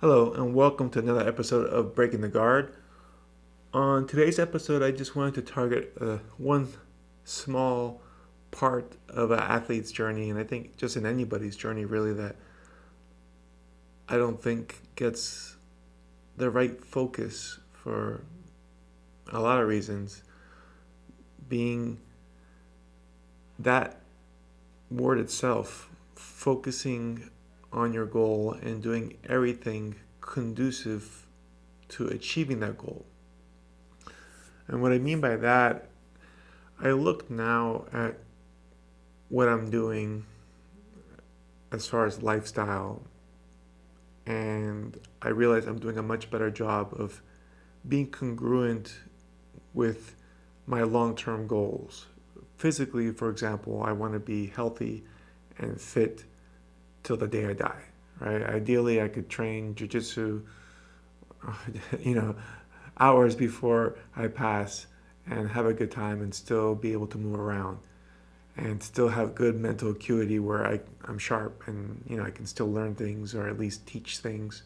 Hello, and welcome to another episode of Breaking the Guard. On today's episode, I just wanted to target one small part of an athlete's journey, and I think just in anybody's journey, really, that I don't think gets the right focus for a lot of reasons. Being that word itself, focusing on your goal and doing everything conducive to achieving that goal. And what I mean by that, I look now at what I'm doing as far as lifestyle, and I realize I'm doing a much better job of being congruent with my long term goals. Physically, for example, I want to be healthy and fit till the day I die, right? Ideally, I could train jujitsu, you know, hours before I pass and have a good time and still be able to move around and still have good mental acuity where I'm sharp and I can still learn things or at least teach things.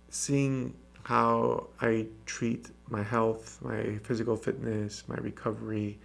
Seeing how I treat my health, my physical fitness, my recovery,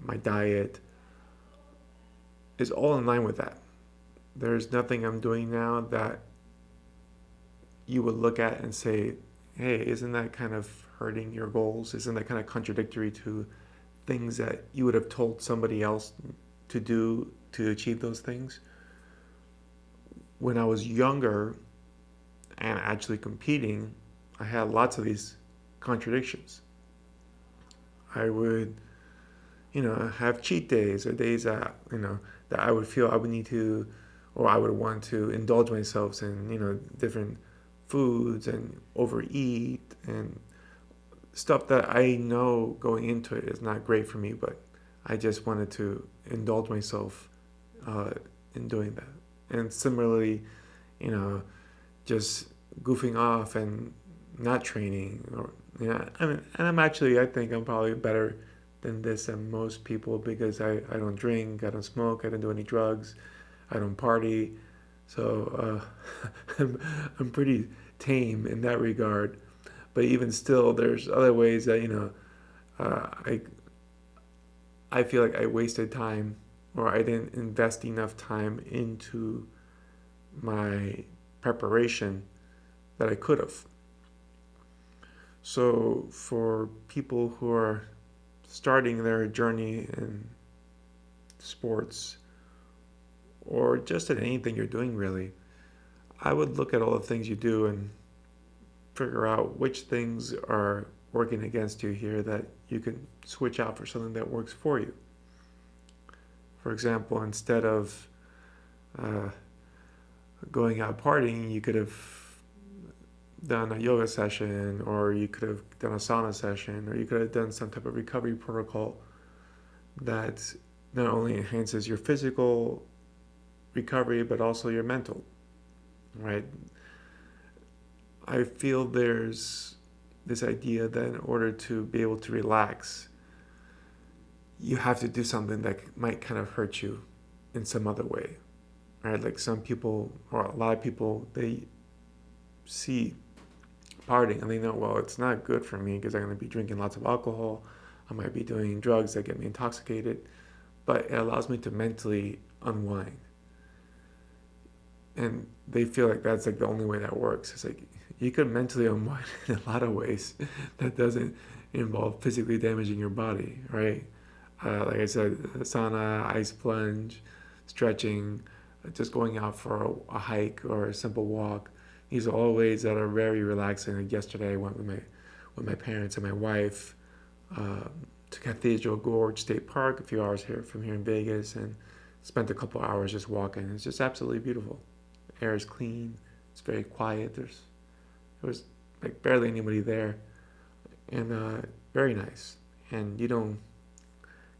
my diet is all in line with that. There's nothing I'm doing now that you would look at and say, hey, isn't that kind of hurting your goals? Isn't that kind of contradictory to things that you would have told somebody else to do to achieve those things? When I was younger and actually competing, I had lots of these contradictions. I would, have cheat days or days that, that I would feel I would need to, or I would want to indulge myself in, different foods and overeat and stuff that I know going into it is not great for me, but I just wanted to indulge myself uh, in doing that. And similarly, you know, just goofing off and not training, or I mean, and I think I'm probably better than this than most people because I don't drink, I don't smoke, I don't do any drugs, I don't party, so I'm pretty tame in that regard. But even still, there's other ways that I feel like I wasted time or I didn't invest enough time into my preparation that I could have. So for people who are starting their journey in sports or just in anything you're doing really, I would look at all the things you do and figure out which things are working against you here that you can switch out for something that works for you. For example, instead of uh, going out partying, you could have done a yoga session, or you could have done a sauna session, or you could have done some type of recovery protocol that not only enhances your physical recovery but also your mental, right? I feel there's this idea that in order to be able to relax, you have to do something that might kind of hurt you in some other way, right? Like some people, or a lot of people, they see partying and they know, well, it's not good for me because I'm going to be drinking lots of alcohol. I might be doing drugs that get me intoxicated, but it allows me to mentally unwind. And they feel like that's like the only way that works. It's like you could mentally unwind in a lot of ways that doesn't involve physically damaging your body, right? Like I said, sauna, ice plunge, stretching, just going out for a hike or a simple walk. These are all ways that are very relaxing. Like yesterday, I went with my parents and my wife uh, to Cathedral Gorge State Park, a few hours here from here in Vegas, and spent a couple hours just walking. It's just absolutely beautiful. The air is clean. It's very quiet. There was like barely anybody there, and very nice. And you don't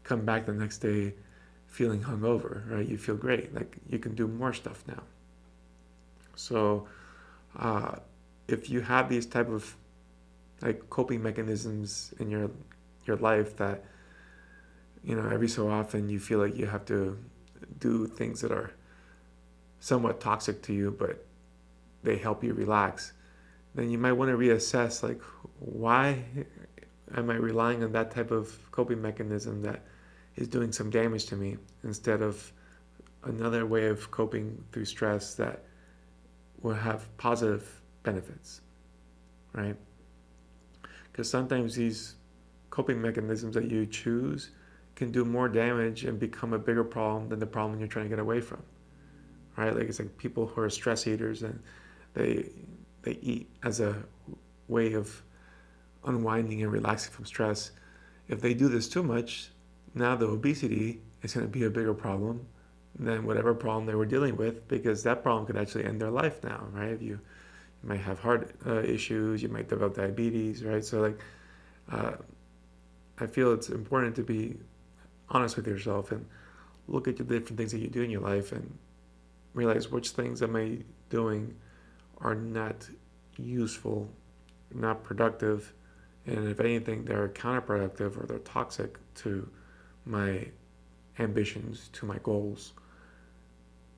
come back the next day feeling hungover, right? You feel great. Like you can do more stuff now. So uh, if you have these type of like coping mechanisms in your life that every so often you feel like you have to do things that are somewhat toxic to you, but they help you relax, then you might want to reassess, like, why am I relying on that type of coping mechanism that is doing some damage to me instead of another way of coping through stress that will have positive benefits, right? Because sometimes these coping mechanisms that you choose can do more damage and become a bigger problem than the problem you're trying to get away from, right? Like, it's like people who are stress eaters, and they they eat as a way of unwinding and relaxing from stress. If they do this too much, now the obesity is going to be a bigger problem than whatever problem they were dealing with, because that problem could actually end their life now, right? You might have heart issues, you might develop diabetes, right? So, like, uh, I feel it's important to be honest with yourself and look at the different things that you do in your life and realize which things am I doing are not useful, not productive, and if anything, they're counterproductive or they're toxic to my ambitions, to my goals,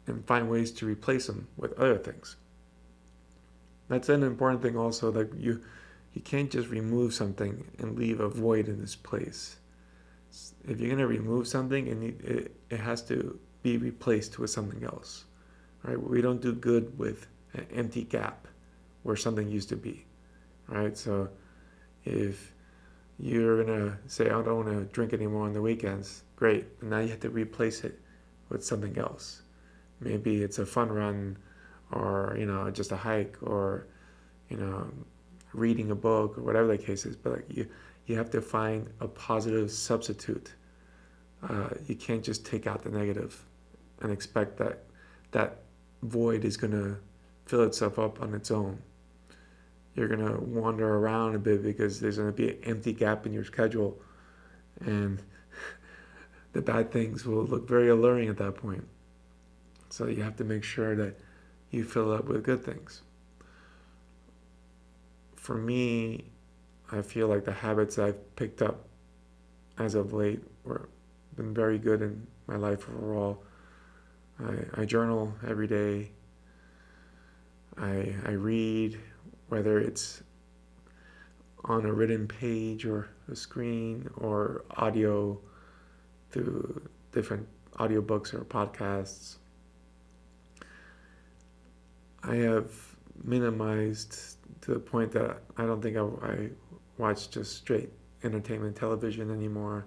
and find ways to replace them with other things. That's an important thing also. Like, you can't just remove something and leave a void in its place. If you're gonna remove something, it has to be replaced with something else, right? We don't do good with an empty gap where something used to be, right? So if you're gonna say, I don't want to drink anymore on the weekends, great. And now you have to replace it with something else. Maybe it's a fun run, or just a hike, or you know reading a book, or whatever the case is. But, like, you have to find a positive substitute. You can't just take out the negative and expect that that void is gonna fill itself up on its own. You're gonna wander around a bit because there's gonna be an empty gap in your schedule, and the bad things will look very alluring at that point. So you have to make sure that you fill it up with good things. For me, I feel like the habits I've picked up as of late were been very good in my life overall. I journal every day. I read, whether it's on a written page or a screen or audio through different audiobooks or podcasts. I have minimized to the point that I don't think I watch just straight entertainment television anymore.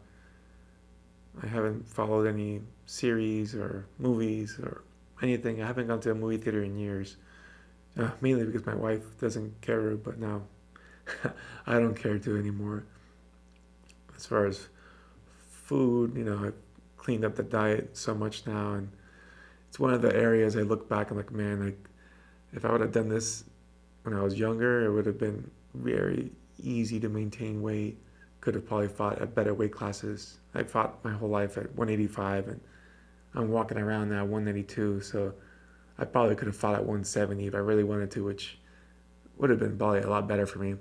I haven't followed any series or movies or anything. I haven't gone to a movie theater in years, mainly because my wife doesn't care to, but now I don't care to anymore. As far as food, I've cleaned up the diet so much now, and it's one of the areas I look back and, like, man, like, if I would have done this when I was younger, it would have been very easy to maintain weight. Could have probably fought at better weight classes. I fought my whole life at 185, and I'm walking around now at 192, so I probably could have fought at 170 if I really wanted to, which would have been probably a lot better for me.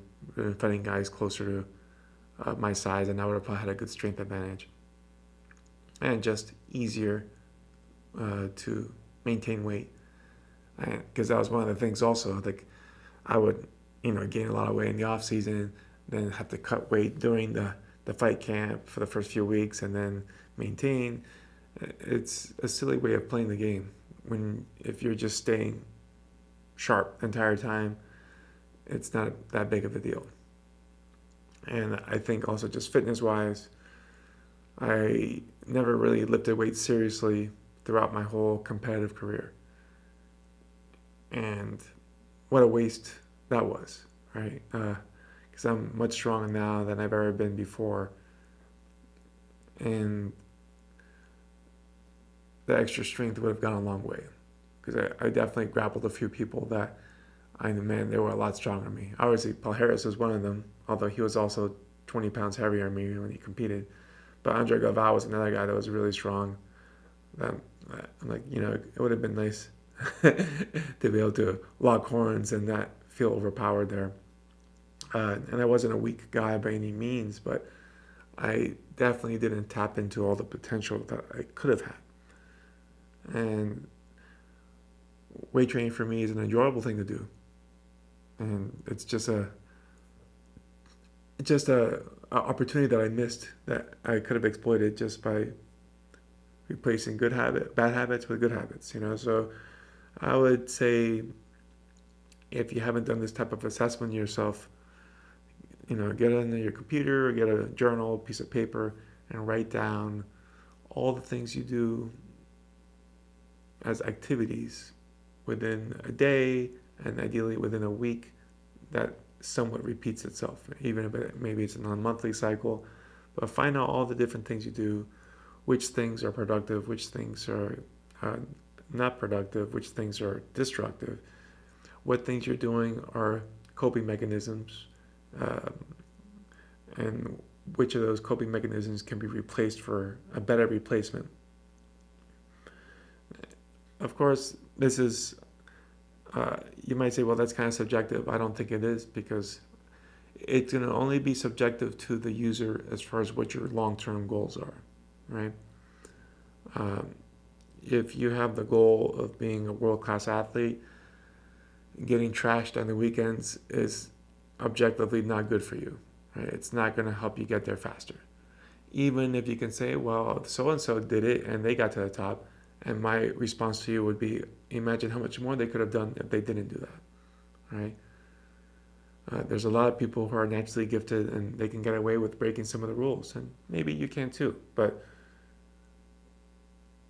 Fighting guys closer to my size, and I would have probably had a good strength advantage. And just easier to maintain weight. Because that was one of the things also, like, I would, gain a lot of weight in the off season, then have to cut weight during the fight camp for the first few weeks, and then maintain. It's a silly way of playing the game. If you're just staying sharp the entire time, it's not that big of a deal. And I think also, just fitness wise, I never really lifted weights seriously throughout my whole competitive career. And what a waste that was, right? Because I'm much stronger now than I've ever been before. And the extra strength would have gone a long way. Because I definitely grappled a few people that they were a lot stronger than me. Obviously, Paul Harris was one of them, although he was also 20 pounds heavier than me when he competed. But Andre Galvao was another guy that was really strong. I'm like, it would have been nice to be able to lock horns and not feel overpowered there. And I wasn't a weak guy by any means, but I definitely didn't tap into all the potential that I could have had. And weight training for me is an enjoyable thing to do, and it's just a opportunity that I missed that I could have exploited just by replacing bad habits with good habits. So I would say if you haven't done this type of assessment yourself, get on your computer or get a journal, piece of paper, and write down all the things you do as activities within a day and ideally within a week that somewhat repeats itself, even if maybe it's on a monthly cycle. But find out all the different things you do, which things are productive, which things are uh, not productive, which things are destructive, what things you're doing are coping mechanisms, um, and which of those coping mechanisms can be replaced for a better replacement. Of course, this is, you might say, well, that's kind of subjective. I don't think it is, because it's going to only be subjective to the user as far as what your long term goals are, right? Um, if you have the goal of being a world class athlete, getting trashed on the weekends is objectively not good for you, right? It's not going to help you get there faster. Even if you can say, well, so and so did it and they got to the top, and my response to you would be, imagine how much more they could have done if they didn't do that, right? There's a lot of people who are naturally gifted and they can get away with breaking some of the rules, and maybe you can too, but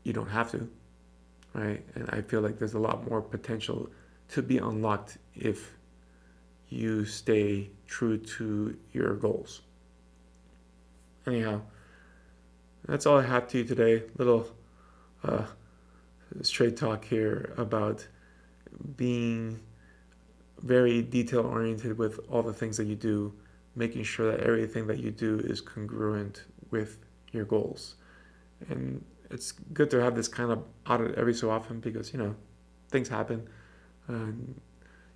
you don't have to, right? And I feel like there's a lot more potential to be unlocked if you stay true to your goals. Anyhow, that's all I have to you today. Little uh, straight talk here about being very detail oriented with all the things that you do, making sure that everything that you do is congruent with your goals. And it's good to have this kind of audit every so often because, things happen. Um,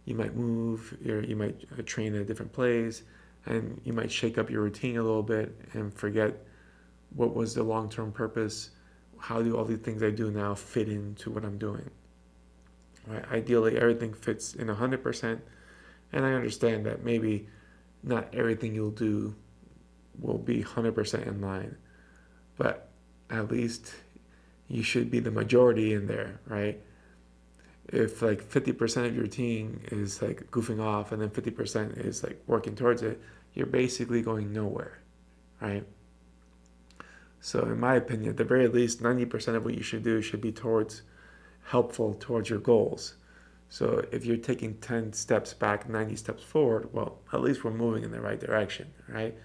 you might move, you might train in a different place, and you might shake up your routine a little bit and forget what was the long term purpose. How do all the things I do now fit into what I'm doing? Right? Ideally, everything fits in 100%, and I understand that maybe not everything you'll do will be 100% in line, but at least you should be the majority in there, right? If like 50% of your team is like goofing off and then 50% is like working towards it, you're basically going nowhere, right? So in my opinion, at the very least, 90% of what you should do should be helpful towards your goals. So if you're taking 10 steps back, 90 steps forward, well, at least we're moving in the right direction, right?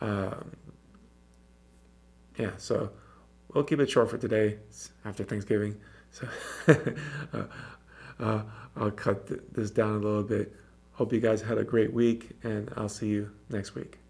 Um, yeah, so we'll keep it short for today. It's after Thanksgiving. So uh, uh, I'll cut this down a little bit. Hope you guys had a great week, and I'll see you next week.